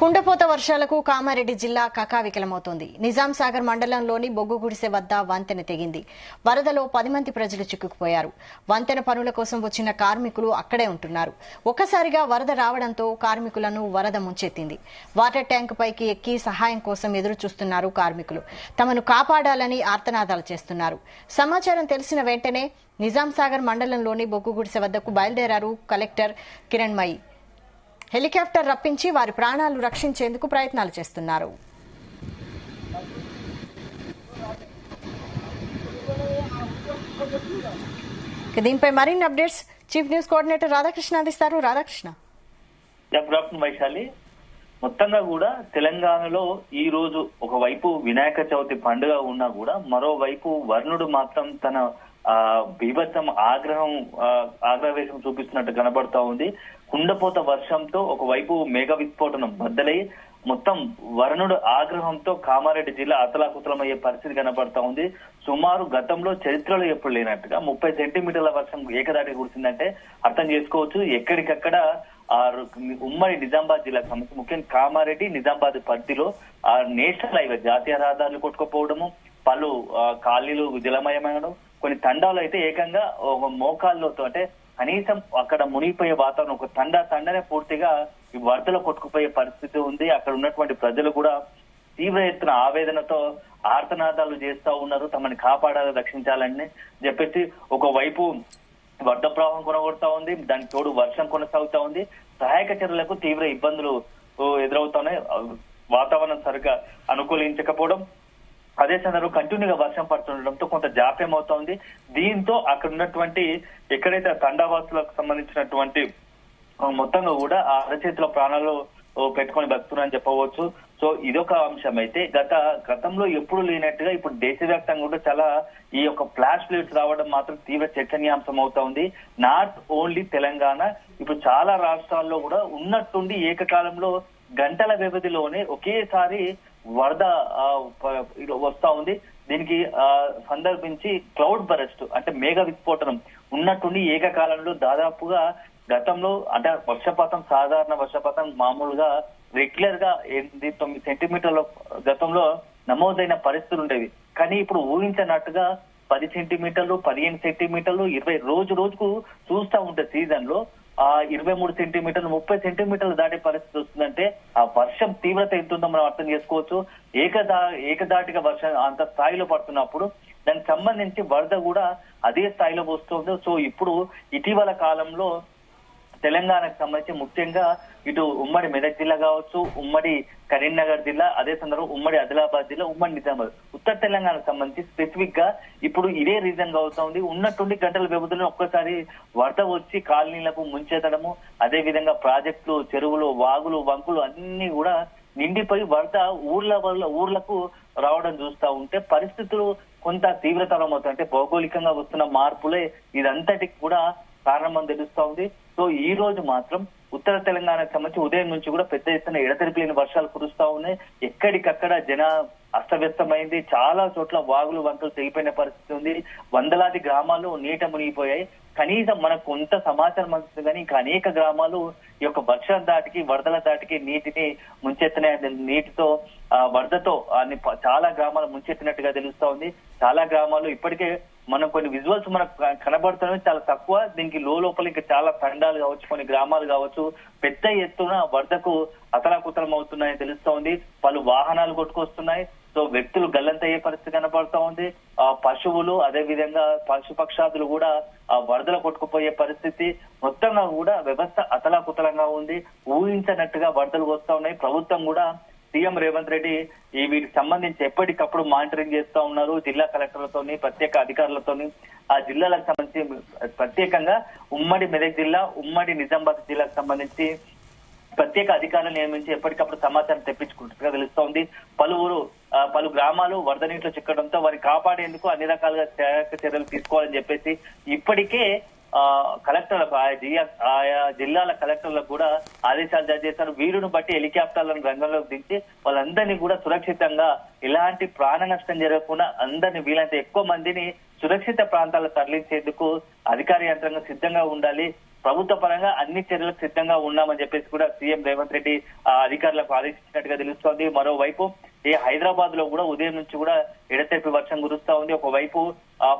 కుండపోత వర్షాలకు కామారెడ్డి జిల్లా కకావికలమవుతోంది. నిజాం సాగర్ మండలంలోని బొగ్గు గుడిసె వద్ద వంతెన తెగింది. వరదలో 10 మంది ప్రజలు చిక్కుకుపోయారు. వంతెన పనుల కోసం వచ్చిన కార్మికులు అక్కడే ఉంటున్నారు. ఒక్కసారిగా వరద రావడంతో కార్మికులను వరద ముంచెత్తింది. వాటర్ ట్యాంక్ పైకి ఎక్కి సహాయం కోసం ఎదురు చూస్తున్నారు కార్మికులు. తమను కాపాడాలని ఆర్తనాదాలు చేస్తున్నారు. సమాచారం తెలిసిన వెంటనే నిజాం సాగర్ మండలంలోని బొగ్గు గుడిసె వద్దకు బయలుదేరారు కలెక్టర్ కిరణ్మయి. హెలికాప్టర్ రప్పించి వారి ప్రాణాలు రక్షించేందుకు ప్రయత్నాలు చేస్తున్నారు. దీనిపై మరిన్ని updates chief news coordinator Radhakrishna అందిస్తారు. రాధాకృష్ణ. వైశాలి, మొత్తంగా కూడా తెలంగాణలో ఈ రోజు ఒకవైపు వినాయక చవితి పండుగ ఉన్నా కూడా మరోవైపు వర్ణుడు మాత్రం తన బీభత్సం ఆగ్రహవేశం చూపిస్తున్నట్టు కనబడతా ఉంది. కుండపోత వర్షంతో ఒకవైపు మేఘ విస్ఫోటనం బద్దలై మొత్తం వరుణుడు ఆగ్రహంతో కామారెడ్డి జిల్లా అతలాకుతలమయ్యే పరిస్థితి కనబడతా ఉంది. సుమారు గతంలో చరిత్రలో ఎప్పుడు లేనట్టుగా 30 సెంటీమీటర్ల వర్షం ఏకదాటి కురిసిందంటే అర్థం చేసుకోవచ్చు. ఎక్కడికక్కడ ఉమ్మడి నిజామాబాద్ జిల్లాకు సంబంధించి ముఖ్యంగా కామారెడ్డి నిజామాబాద్ పరిధిలో నేషనల్ హైవే జాతీయ రహదారులు కొట్టుకుపోవడము, పలు కాలనీలు జలమయమవడం, కొన్ని తండాలు అయితే ఏకంగా మోకాళ్ళతో అంటే కనీసం అక్కడ మునిగిపోయే వాతావరణం, ఒక తండనే పూర్తిగా ఈ వరదలో కొట్టుకుపోయే పరిస్థితి ఉంది. అక్కడ ఉన్నటువంటి ప్రజలు కూడా తీవ్ర ఎత్తున ఆవేదనతో ఆర్తనాదాలు చేస్తా ఉన్నారు. తమని కాపాడాలి, రక్షించాలని చెప్పేసి ఒకవైపు వరద ప్రవాహం కొనగొడతా ఉంది, దానికి తోడు వర్షం కొనసాగుతా ఉంది. సహాయక చర్యలకు తీవ్ర ఇబ్బందులు ఎదురవుతున్నాయి. వాతావరణం సరిగ్గా అనుకూలించకపోవడం, అదే సందర్భంలో కంటిన్యూగా వర్షం పడుతుండటంతో కొంత జాప్యం అవుతోంది. దీంతో అక్కడ ఉన్నటువంటి ఎక్కడైతే తండావాసులకు సంబంధించినటువంటి మొత్తంగా కూడా ఆ అరచేతిలో ప్రాణాలు పెట్టుకొని బతుకున్నారని చెప్పవచ్చు. సో ఇదొక అంశం అయితే గతంలో ఎప్పుడు లేనట్టుగా ఇప్పుడు దేశవ్యాప్తంగా కూడా చాలా ఈ యొక్క ఫ్లాష్ ఫ్లడ్స్ రావడం మాత్రం తీవ్ర చర్చనీయాంశం అవుతా ఉంది. నాట్ ఓన్లీ తెలంగాణ, ఇప్పుడు చాలా రాష్ట్రాల్లో కూడా ఉన్నట్టుండి ఏకకాలంలో గంటల వ్యవధిలోనే ఒకేసారి వరద వస్తా ఉంది. దీనికి సందర్భించి క్లౌడ్ బరస్ట్ అంటే మేఘ విస్ఫోటనం ఉన్నట్టుండి ఏకకాలంలో దాదాపుగా గతంలో అంటే వర్షపాతం సాధారణ వర్షపాతం మామూలుగా రెగ్యులర్ గా 8-9 సెంటీమీటర్ల గతంలో నమోదైన పరిస్థితులు ఉండేవి. కానీ ఇప్పుడు ఊహించినట్టుగా 10 సెంటీమీటర్లు, 15 సెంటీమీటర్లు, 20 రోజుకు చూస్తా ఉంటే సీజన్ లో 23 సెంటీమీటర్లు, 30 సెంటీమీటర్లు దాటే పరిస్థితి వస్తుందంటే ఆ వర్షం తీవ్రత ఎంతుందో మనం అర్థం చేసుకోవచ్చు. ఏకదాటిగా వర్షం అంత స్థాయిలో పడుతున్నప్పుడు దానికి సంబంధించి వరద కూడా అదే స్థాయిలో వస్తుంది. సో ఇప్పుడు ఇటీవల కాలంలో తెలంగాణకు సంబంధించి ముఖ్యంగా ఇటు ఉమ్మడి మెదక్ జిల్లా కావచ్చు, ఉమ్మడి కరీంనగర్ జిల్లా, అదే సందర్భంలో ఉమ్మడి ఆదిలాబాద్ జిల్లా, ఉమ్మడి నిజామాబాద్, ఉత్తర తెలంగాణకు సంబంధించి స్పెసిఫిక్ గా ఇప్పుడు ఇదే రీజన్ గా అవుతుంది. ఉన్నట్టుండి గంటల వ్యవధిలో ఒక్కసారి వరద వచ్చి కాలనీలకు ముంచెత్తడము, అదే విధంగా ప్రాజెక్టులు, చెరువులు, వాగులు, వంకులు అన్ని కూడా నిండిపోయి వరద ఊర్లకు రావడం చూస్తా ఉంటే పరిస్థితులు కొంత తీవ్రతరం అవుతాయి. అంటే భౌగోళికంగా వస్తున్న మార్పులే ఇదంతటికి కూడా కారణం తెలుస్తా ఉంది. సో ఈ రోజు మాత్రం ఉత్తర తెలంగాణకు సంబంధించి ఉదయం నుంచి కూడా పెద్ద ఎత్తున ఎడతెరిపి లేని వర్షాలు కురుస్తా ఉన్నాయి. ఎక్కడికక్కడ అస్తవ్యస్తమైంది. చాలా చోట్ల వాగులు, వంతులు తెగిపోయిన పరిస్థితి ఉంది. వందలాది గ్రామాలు నీట మునిగిపోయాయి. కనీసం మనకు కొంత సమాచారం అందుతుంది కానీ ఇంకా అనేక గ్రామాలు ఈ యొక్క వర్షం దాటికి, వరదల దాటికి నీటిని ముంచెత్తిన నీటితో వరదతో చాలా గ్రామాలు ముంచెత్తినట్టుగా తెలుస్తా ఉంది. చాలా గ్రామాలు ఇప్పటికే మనం కొన్ని విజువల్స్ మనకు కనబడుతున్నాయి, చాలా తక్కువ. దీనికి లోపల ఇంకా చాలా తండాలు కావచ్చు, కొన్ని గ్రామాలు కావచ్చు పెద్ద ఎత్తున వరదకు అతలాకుతలం అవుతున్నాయని తెలుస్తా ఉంది. పలు వాహనాలు కొట్టుకొస్తున్నాయి. సో వ్యక్తులు గల్లంతయ్యే పరిస్థితి కనబడతా ఉంది. పశువులు, అదే విధంగా పశుపక్షాదులు కూడా ఆ వరదలు కొట్టుకుపోయే పరిస్థితి. మొత్తంగా కూడా వ్యవస్థ అతలాకుతలంగా ఉంది. ఊహించినట్టుగా వరదలు వస్తా ఉన్నాయి. ప్రభుత్వం కూడా సీఎం రేవంత్ రెడ్డి వీటికి సంబంధించి ఎప్పటికప్పుడు మానిటరింగ్ చేస్తా ఉన్నారు. జిల్లా కలెక్టర్లతోని, ప్రత్యేక అధికారులతోని, ఆ జిల్లాలకు సంబంధించి ప్రత్యేకంగా ఉమ్మడి మెదక్ జిల్లా, ఉమ్మడి నిజామాబాద్ జిల్లాకు సంబంధించి ప్రత్యేక అధికారులు నియమించి ఎప్పటికప్పుడు సమాచారం తెప్పించుకుంటుగా తెలుస్తోంది. పలు గ్రామాలు వరద నీటిలో చిక్కడంతో వారిని కాపాడేందుకు అన్ని రకాలుగా చర్యలు తీసుకోవాలని చెప్పేసి ఇప్పటికే కలెక్టర్లకు, ఆయా జిల్లాల కలెక్టర్లకు కూడా ఆదేశాలు జారీ చేశారు. వీరును బట్టి హెలికాప్టర్లను రంగంలోకి దించి వాళ్ళందరినీ కూడా సురక్షితంగా ఎలాంటి ప్రాణ నష్టం జరగకుండా అందరినీ వీలైనంత ఎక్కువ మందిని సురక్షిత ప్రాంతాలకు తరలించేందుకు అధికార యంత్రాంగం సిద్ధంగా ఉండాలి. ప్రభుత్వ పరంగా అన్ని చర్యలకు సిద్ధంగా ఉన్నామని చెప్పేసి కూడా సీఎం రేవంత్ రెడ్డి అధికారులకు ఆదేశించినట్టుగా తెలుస్తోంది. మరోవైపు హైదరాబాద్ లో కూడా ఉదయం నుంచి కూడా ఎడతెరిపి వర్షం కురుస్తా ఉంది. ఒకవైపు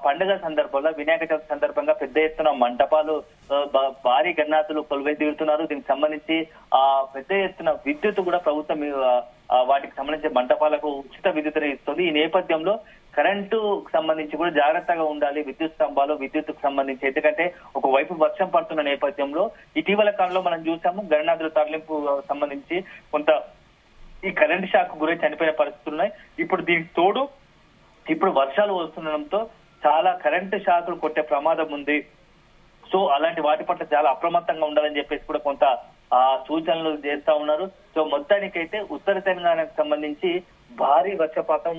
పండుగ సందర్భంగా వినాయక చవితి సందర్భంగా పెద్ద ఎత్తున మంటపాలు భారీ గన్నాతులు కొలువై తీరుతున్నారు. దీనికి సంబంధించి పెద్ద ఎత్తున విద్యుత్ కూడా ప్రభుత్వం వాటికి సంబంధించిన మంటపాలకు ఉచిత విద్యుత్తును ఇస్తుంది. ఈ నేపథ్యంలో కరెంటు సంబంధించి కూడా జాగ్రత్తగా ఉండాలి. విద్యుత్ స్తంభాలు విద్యుత్తుకు సంబంధించి, ఎందుకంటే ఒకవైపు వర్షం పడుతున్న నేపథ్యంలో ఇటీవల కాలంలో మనం చూసాము గణనాథుల తరలింపు సంబంధించి కొంత ఈ కరెంట్ షాక్ గురై చనిపోయిన పరిస్థితులు ఉన్నాయి. ఇప్పుడు దీనికి తోడు ఇప్పుడు వర్షాలు వస్తుండడంతో చాలా కరెంటు షాకులు కొట్టే ప్రమాదం ఉంది. సో అలాంటి వాటి పట్ల చాలా అప్రమత్తంగా ఉండాలని చెప్పేసి కూడా కొంత సూచనలు చేస్తా ఉన్నారు. సో మొత్తానికైతే ఉత్తర తెలంగాణకు సంబంధించి భారీ వర్షపాతం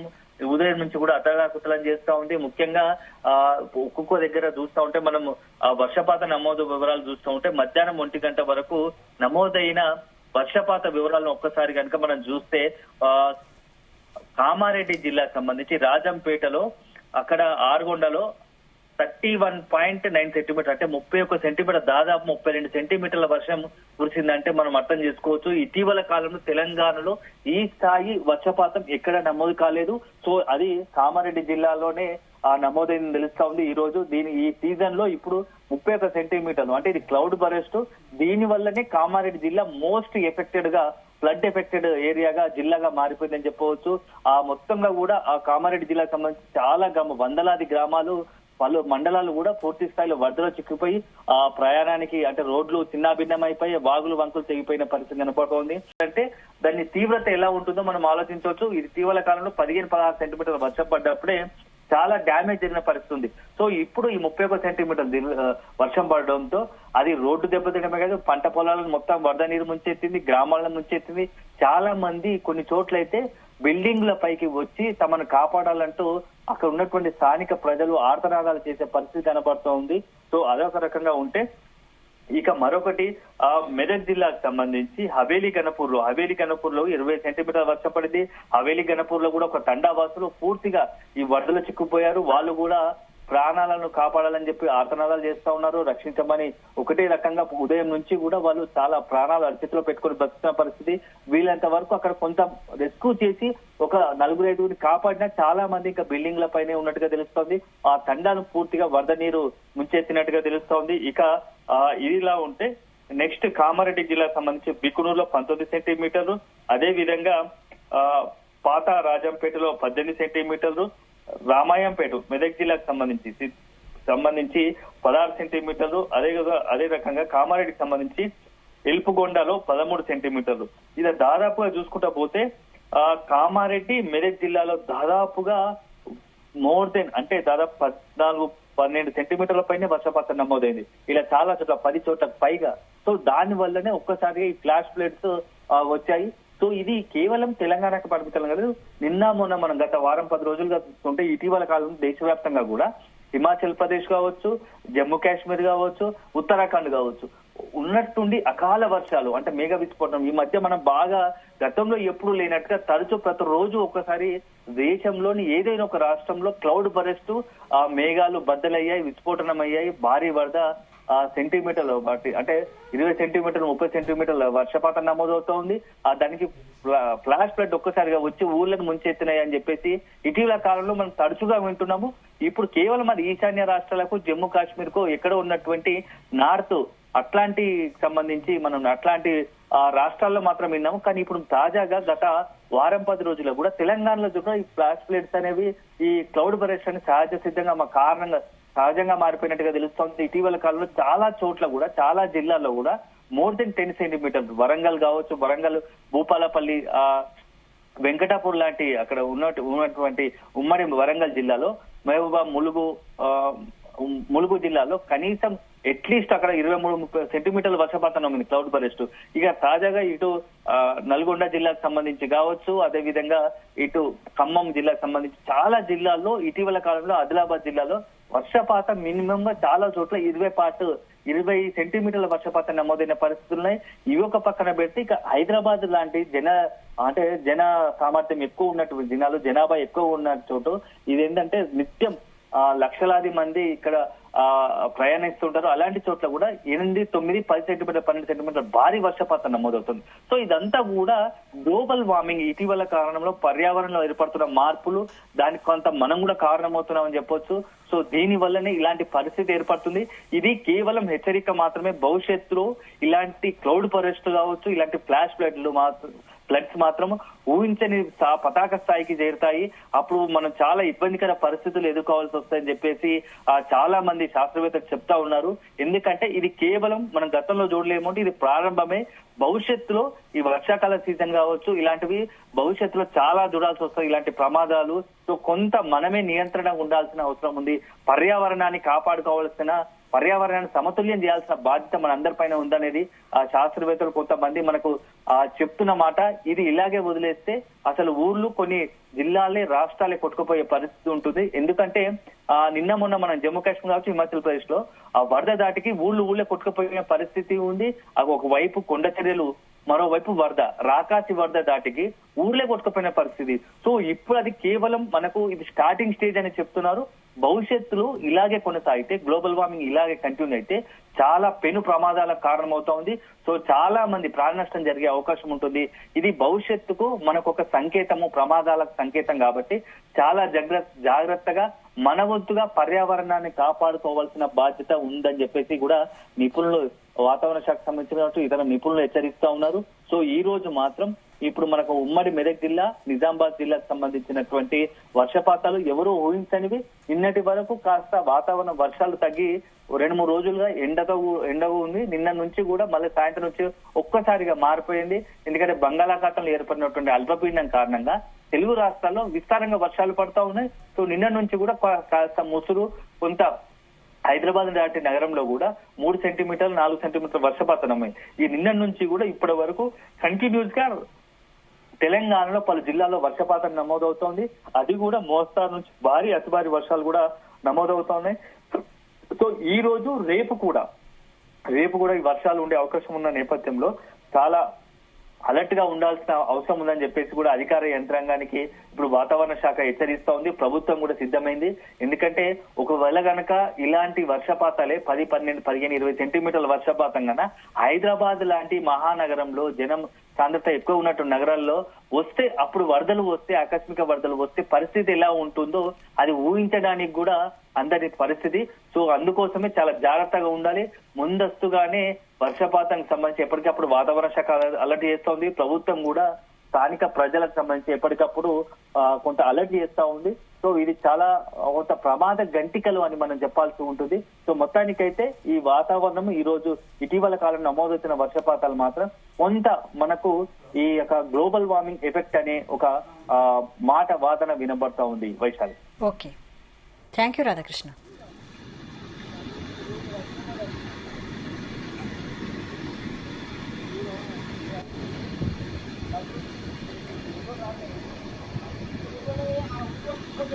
ఉదయం నుంచి కూడా అతలాకుతలం చేస్తా ఉంది. ముఖ్యంగా ఒక్కొక్క దగ్గర చూస్తా ఉంటే మనం వర్షపాత నమోదు వివరాలు చూస్తూ ఉంటే మధ్యాహ్నం 1 గంట వరకు నమోదైన వర్షపాత వివరాలను ఒక్కసారి కనుక మనం చూస్తే కామారెడ్డి జిల్లాకు సంబంధించి రాజంపేటలో అక్కడ ఆరుగొండలో 31.9 సెంటీమీటర్ అంటే 31 సెంటీమీటర్ దాదాపు 32 సెంటీమీటర్ల వర్షం కురిసిందంటే మనం అర్థం చేసుకోవచ్చు. ఇటీవల కాలంలో తెలంగాణలో ఈ స్థాయి వర్షపాతం ఎక్కడ నమోదు కాలేదు. సో అది కామారెడ్డి జిల్లాలోనే నమోదైందని తెలుస్తా ఉంది. ఈ రోజు ఈ సీజన్ లో ఇప్పుడు 31 సెంటీమీటర్లు అంటే ఇది క్లౌడ్ బరెస్ట్. దీని వల్లనే కామారెడ్డి జిల్లా మోస్ట్ ఎఫెక్టెడ్ గా ఫ్లడ్ ఎఫెక్టెడ్ ఏరియాగా జిల్లాగా మారిపోయిందని చెప్పవచ్చు. మొత్తంగా కూడా ఆ కామారెడ్డి జిల్లాకు సంబంధించి చాలా వందలాది గ్రామాలు పలు మండలాలు కూడా పూర్తి స్థాయిలో వరదలో చిక్కుపోయి ప్రయాణానికి అంటే రోడ్లు చిన్నాభిన్నమైపోయి వాగులు వంకులు తెగిపోయిన పరిస్థితి కనపడుతోంది. అంటే దాని తీవ్రత ఎలా ఉంటుందో మనం ఆలోచించవచ్చు. ఇది ఇటీవల కాలంలో 15-16 సెంటీమీటర్ల వర్షం పడ్డప్పుడే చాలా డ్యామేజ్ జరిగిన పరిస్థితి ఉంది. సో ఇప్పుడు ఈ 31 సెంటీమీటర్ల వర్షం పడడంతో అది రోడ్డు దెబ్బతినమే కాదు, పంట పొలాలను మొత్తం వరద నీరు ముంచెత్తింది, గ్రామాలను ముంచెత్తింది. చాలా మంది కొన్ని చోట్లయితే బిల్డింగ్ల పైకి వచ్చి తమను కాపాడాలంటూ అక్కడ ఉన్నటువంటి స్థానిక ప్రజలు ఆర్తనాదాలు చేసే పరిస్థితి కనబడుతోంది. సో అదొక రకంగా ఉంటే ఇక మరొకటి మెదక్ జిల్లాకు సంబంధించి హవేలీ గణపూర్ లో 20 సెంటీమీటర్ల వర్షం పడింది. హవేలీ గణపూర్ లో కూడా ఒక తండావాసులు పూర్తిగా ఈ వరదలు చిక్కుపోయారు. వాళ్ళు కూడా ప్రాణాలను కాపాడాలని చెప్పి ఆర్తనాదాలు చేస్తా ఉన్నారు, రక్షించమని. ఒకటే రకంగా ఉదయం నుంచి కూడా వాళ్ళు చాలా ప్రాణాలు అరిచేతిలో పెట్టుకుని బతుకుతున్న పరిస్థితి. వీళ్ళంత వరకు అక్కడ కొంత రెస్క్యూ చేసి ఒక 4-5 కాపాడినా చాలా మంది ఇంకా బిల్డింగ్ల పైనే ఉన్నట్టుగా తెలుస్తోంది. ఆ తండాను పూర్తిగా వరద నీరు ముంచెత్తినట్టుగా తెలుస్తోంది. ఇక ఇదిలా ఉంటే నెక్స్ట్ కామారెడ్డి జిల్లాకు సంబంధించి బికునూరులో 19 సెంటీమీటర్లు, అదే విధంగా పాత రాజంపేటలో 18 సెంటీమీటర్లు, రామాయంపేట మెదక్ జిల్లాకు సంబంధించి 16 సెంటీమీటర్లు, అదే రకంగా కామారెడ్డికి సంబంధించి ఎల్పుగొండలో 13 సెంటీమీటర్లు. ఇలా దాదాపుగా చూసుకుంటా పోతే కామారెడ్డి మెదక్ జిల్లాలో దాదాపుగా మోర్ దెన్ అంటే దాదాపు 14-12 సెంటీమీటర్ల పైన వర్షపాతం నమోదైంది. ఇలా చాలా చోట్ల 10 చోట్లకు పైగా. సో దాని వల్లనే ఒక్కసారిగా ఈ ఫ్లాష్ ఫ్లడ్స్ వచ్చాయి. సో ఇది కేవలం తెలంగాణకు పరిమితం కాదు. నిన్న మొన్న మనం గత వారం 10 రోజులుగా చూస్తుంటే ఇటీవల కాలంలో దేశవ్యాప్తంగా కూడా హిమాచల్ ప్రదేశ్ కావచ్చు, జమ్మూ కాశ్మీర్ కావచ్చు, ఉత్తరాఖండ్ కావచ్చు ఉన్నట్టుండి అకాల వర్షాలు అంటే మేఘ విస్ఫోటనం ఈ మధ్య మనం బాగా గతంలో ఎప్పుడు లేనట్టుగా తరచూ ప్రతి రోజు ఒకసారి దేశంలోని ఏదైనా ఒక రాష్ట్రంలో క్లౌడ్ బరెస్ట్ మేఘాలు బద్దలయ్యాయి, విస్ఫోటనం అయ్యాయి, భారీ వరద సెంటీమీటర్లు బట్టి అంటే 20 సెంటీమీటర్లు 30 సెంటీమీటర్ల వర్షపాతం నమోదవుతోంది. దానికి ఫ్లాష్ ఫ్లడ్ ఒక్కసారిగా వచ్చి ఊర్లకు ముంచెత్తినాయి అని చెప్పేసి ఇటీవల కాలంలో మనం తరచుగా వింటున్నాము. ఇప్పుడు కేవలం అది ఈశాన్య రాష్ట్రాలకు జమ్మూ కాశ్మీర్ కు ఎక్కడ ఉన్నటువంటి నార్త్ అట్లాంటి సంబంధించి మనం అట్లాంటి రాష్ట్రాల్లో మాత్రం విన్నాము. కానీ ఇప్పుడు తాజాగా గత వారం 10 రోజుల్లో కూడా తెలంగాణలో కూడా ఈ ఫ్లాష్ ఫ్లడ్స్ అనేవి ఈ క్లౌడ్ బరెస్ట్ అని సహజ సిద్ధంగా సహజంగా మారిపోయినట్టుగా తెలుస్తోంది. ఇటీవల కాలంలో చాలా చోట్ల కూడా చాలా జిల్లాల్లో కూడా మోర్ దెన్ 10 సెంటీమీటర్లు వరంగల్ కావచ్చు, వరంగల్ భూపాలపల్లి వెంకటాపూర్ లాంటి అక్కడ ఉన్నటువంటి ఉమ్మడి వరంగల్ జిల్లాలో మహబూబాబాద్ ములుగు జిల్లాలో కనీసం అట్లీస్ట్ అక్కడ 23-30 సెంటీమీటర్ల వర్షపాతం ఉంది క్లౌడ్ బరెస్ట్. ఇక తాజాగా ఇటు నల్గొండ జిల్లాకు సంబంధించి కావచ్చు, అదే విధంగా ఇటు ఖమ్మం జిల్లాకు సంబంధించి చాలా జిల్లాల్లో ఇటీవల కాలంలో ఆదిలాబాద్ జిల్లాలో వర్షపాతం మినిమం గా చాలా చోట్ల 20 సెంటీమీటర్ల వర్షపాతం నమోదైన పరిస్థితులు ఉన్నాయి. ఇవి ఒక పక్కన పెడితే ఇక హైదరాబాద్ లాంటి జన సామర్థ్యం ఎక్కువ ఉన్నటువంటి జిల్లాలు, జనాభా ఎక్కువ ఉన్న చోటు ఇది ఏంటంటే నిత్యం లక్షలాది మంది ఇక్కడ ప్రయాణిస్తుంటారో అలాంటి చోట్ల కూడా 8, 9, 10 సెంటీమీటర్ 12 సెంటీమీటర్ భారీ వర్షపాతం నమోదవుతుంది. సో ఇదంతా కూడా గ్లోబల్ వార్మింగ్ ఇటీవల కారణంలో పర్యావరణంలో ఏర్పడుతున్న మార్పులు, దానికి కొంత మనం కూడా కారణమవుతున్నామని చెప్పొచ్చు. సో దీని వల్లనే ఇలాంటి పరిస్థితి ఏర్పడుతుంది. ఇది కేవలం హెచ్చరిక మాత్రమే. భవిష్యత్తులో ఇలాంటి క్లౌడ్ బరస్ట్ కావచ్చు, ఇలాంటి ఫ్లాష్ ఫ్లడ్స్ మాత్రం ఊహించని పతాక స్థాయికి చేరుతాయి. అప్పుడు మనం చాలా ఇబ్బందికర పరిస్థితులు ఎదుర్కోవాల్సి వస్తాయని చెప్పేసి చాలా మంది శాస్త్రవేత్తలు చెప్తా ఉన్నారు. ఎందుకంటే ఇది కేవలం మనం గతంలో చూడలేము, ఇది ప్రారంభమే. భవిష్యత్తులో ఈ వర్షాకాల సీజన్ కావచ్చు, ఇలాంటివి భవిష్యత్తులో చాలా చూడాల్సి వస్తాయి ఇలాంటి ప్రమాదాలు. సో కొంత మనమే నియంత్రణ ఉండాల్సిన అవసరం ఉంది. పర్యావరణాన్ని కాపాడుకోవాల్సిన, పర్యావరణాన్ని సమతుల్యం చేయాల్సిన బాధ్యత మన అందరిపైన ఉందనేది ఆ శాస్త్రవేత్తలు కొంతమంది మనకు చెప్తున్న మాట. ఇది ఇలాగే వదిలేస్తే అసలు ఊర్లు, కొన్ని జిల్లాలే, రాష్ట్రాలే కొట్టుకుపోయే పరిస్థితి ఉంటుంది. ఎందుకంటే నిన్న మొన్న మనం జమ్మూ కాశ్మీర్ కావచ్చు, హిమాచల్ ప్రదేశ్ లో ఆ వరద దాటికి ఊళ్ళే కొట్టుకుపోయే పరిస్థితి ఉంది. ఒకవైపు కొండ చర్యలు, మరోవైపు వరద, రాకాసి వరద దాటికి ఊర్లే కొట్టుకుపోయిన పరిస్థితి. సో ఇప్పుడు అది కేవలం మనకు ఇది స్టార్టింగ్ స్టేజ్ అని చెప్తున్నారు. భవిష్యత్తులో ఇలాగే కొనసాగితే, గ్లోబల్ వార్మింగ్ ఇలాగే కంటిన్యూ అయితే చాలా పెను ప్రమాదాలకు కారణమవుతా ఉంది. సో చాలా మంది ప్రాణ నష్టం జరిగే అవకాశం ఉంటుంది. ఇది భవిష్యత్తుకు మనకు ఒక సంకేతము, ప్రమాదాలకు సంకేతం. కాబట్టి చాలా జాగ్రత్తగా మన వంతుగా పర్యావరణాన్ని కాపాడుకోవాల్సిన బాధ్యత ఉందని చెప్పేసి కూడా నిపుణులు, వాతావరణ శాఖకు సంబంధించిన ఇతర నిపుణులు హెచ్చరిస్తా ఉన్నారు. సో ఈ రోజు మాత్రం ఇప్పుడు మనకు ఉమ్మడి మెదక్ జిల్లా, నిజామాబాద్ జిల్లాకు సంబంధించినటువంటి వర్షపాతాలు ఎవరూ ఊహించనివి. నిన్నటి వరకు కాస్త వాతావరణ వర్షాలు తగ్గి 2-3 రోజులుగా ఎండగా ఉంది. నిన్న నుంచి కూడా మళ్ళీ సాయంత్రం నుంచి ఒక్కసారిగా మారిపోయింది. ఎందుకంటే బంగాళాఖాతంలో ఏర్పడినటువంటి అల్పపీడనం కారణంగా తెలుగు రాష్ట్రాల్లో విస్తారంగా వర్షాలు పడతా ఉన్నాయి. సో నిన్న నుంచి కూడా కాస్త ముసురు, కొంత హైదరాబాద్ దాటి నగరంలో కూడా 3 సెంటీమీటర్లు 4 సెంటీమీటర్ల వర్షపాతం నమోదు. ఈ నిన్న నుంచి కూడా ఇప్పటి వరకు కంటిన్యూస్ గా తెలంగాణలో పలు జిల్లాల్లో వర్షపాతం నమోదవుతోంది. అది కూడా మోస్తారు నుంచి భారీ, అతి భారీ వర్షాలు కూడా నమోదవుతున్నాయి. సో ఈ రోజు రేపు కూడా ఈ వర్షాలు ఉండే అవకాశం ఉన్న నేపథ్యంలో చాలా అలర్ట్ గా ఉండాల్సిన అవసరం ఉందని చెప్పేసి కూడా అధికార యంత్రాంగానికి ఇప్పుడు వాతావరణ శాఖ హెచ్చరిస్తా ఉంది. ప్రభుత్వం కూడా సిద్ధమైంది. ఎందుకంటే ఒకవేళ గనక ఇలాంటి వర్షపాతాలే 10, 12, 15, 20 సెంటీమీటర్ల వర్షపాతం కన్నా హైదరాబాద్ లాంటి మహానగరంలో జనం సాంద్రత ఎక్కువ ఉన్నట్టు నగరాల్లో వస్తే, అప్పుడు వరదలు వస్తే, ఆకస్మిక వరదలు వస్తే పరిస్థితి ఎలా ఉంటుందో అది ఊహించడానికి కూడా అందరి పరిస్థితి. సో అందుకోసమే చాలా జాగ్రత్తగా ఉండాలి. ముందస్తుగానే వర్షపాతానికి సంబంధించి ఎప్పటికప్పుడు వాతావరణ శాఖ అలర్ట్ చేస్తోంది. ప్రభుత్వం కూడా స్థానిక ప్రజలకు సంబంధించి ఎప్పటికప్పుడు కొంత అలర్ట్ చేస్తా ఉంది. సో ఇది చాలా కొంత ప్రమాద గంటికలు అని మనం చెప్పాల్సి ఉంటుంది. సో మొత్తానికైతే ఈ వాతావరణం ఈ రోజు ఇటీవల కాలం నమోదవుతున్న వర్షపాతాలు మాత్రం కొంత మనకు ఈ యొక్క గ్లోబల్ వార్మింగ్ ఎఫెక్ట్ అనే ఒక మాట వాదన వినబడతా ఉంది. Vaishali. Okay, thank you Radhakrishna.